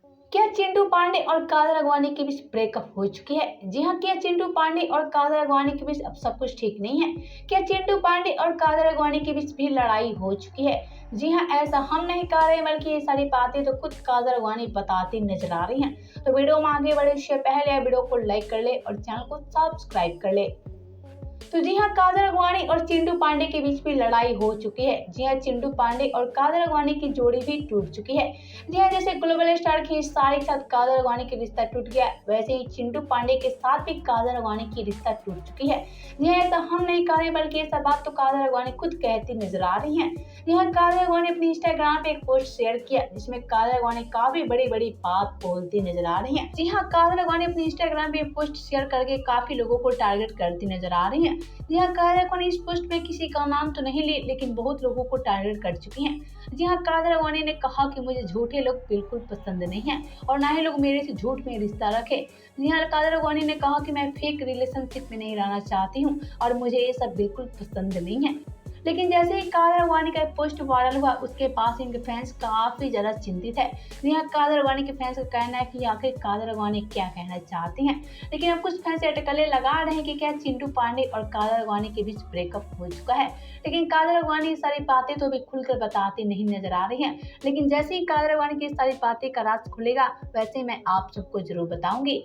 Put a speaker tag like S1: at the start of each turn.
S1: क्या चिंटू पांडे और कादर अडवाणी के बीच ब्रेकअप हो चुकी है? जी हाँ, क्या चिंटू पांडे और कादर अडवाणी के बीच अब सब कुछ ठीक नहीं है? क्या चिंटू पांडे और कादर अडवाणी के बीच भी लड़ाई हो चुकी है? जी हाँ, ऐसा हम नहीं कह रहे बल्कि ये सारी बातें तो खुद कादर अडवाणी बताती नजर आ रही हैं। तो वीडियो में आगे बढ़े इससे पहले वीडियो को लाइक कर ले और चैनल को सब्सक्राइब कर ले। तो जी हाँ, कादर अडवाणी और चिंटू पांडे के बीच भी लड़ाई हो चुकी है। जी हाँ, चिंटू पांडे और कादर अडवाणी की जोड़ी भी टूट चुकी है। जी हाँ, जैसे ग्लोबल स्टार की सारी के साथ कादर अडवाणी की रिश्ता टूट गया, वैसे ही चिंटू पांडे के साथ भी कादर अडवाणी की रिश्ता टूट चुकी है। जी हाँ, ऐसा हम नहीं कह रहे बल्कि ये सब बात तो कादर अडवाणी खुद कहती नजर आ रही है। जी हाँ, कादर अडवाणी अपनी इंस्टाग्राम पे एक पोस्ट शेयर किया जिसमें कादर अडवाणी काफी बड़ी बड़ी बात बोलती नजर आ रही है। जी हाँ, कादर अडवाणी अपनी इंस्टाग्राम पे पोस्ट शेयर करके काफी लोगों को टारगेट करती नजर आ रही है। जी हाँ, कादर अडवाणी इस पोस्ट में किसी का नाम तो नहीं ली लेकिन बहुत लोगों को टारगेट कर चुकी हैं। जी हाँ, कादर अडवाणी ने कहा कि मुझे झूठे लोग बिल्कुल पसंद नहीं है और ना ही लोग मेरे से झूठ में रिश्ता रखे। जी हाँ, कादर अडवाणी ने कहा कि मैं फेक रिलेशनशिप में नहीं रहना चाहती हूँ और मुझे ये सब बिल्कुल पसंद नहीं है। लेकिन जैसे ही कादर अडवाणी का पोस्ट वायरल हुआ उसके पास इनके फैंस काफी ज्यादा चिंतित है। जी हाँ, कादर अडवाणी के फैंस का कहना है कि आखिर कादर अडवाणी क्या कहना चाहती हैं। लेकिन अब कुछ फैंस अटकलें लगा रहे हैं कि क्या चिंटू पांडे और कादर अडवाणी के बीच ब्रेकअप हो चुका है। लेकिन कादर अडवाणी ये सारी बातें तो अभी खुलकर बताती नहीं नजर आ रही है। लेकिन जैसे ही कादर अडवाणी की सारी बातें का राज खुलेगा वैसे मैं आप सबको जरूर बताऊंगी।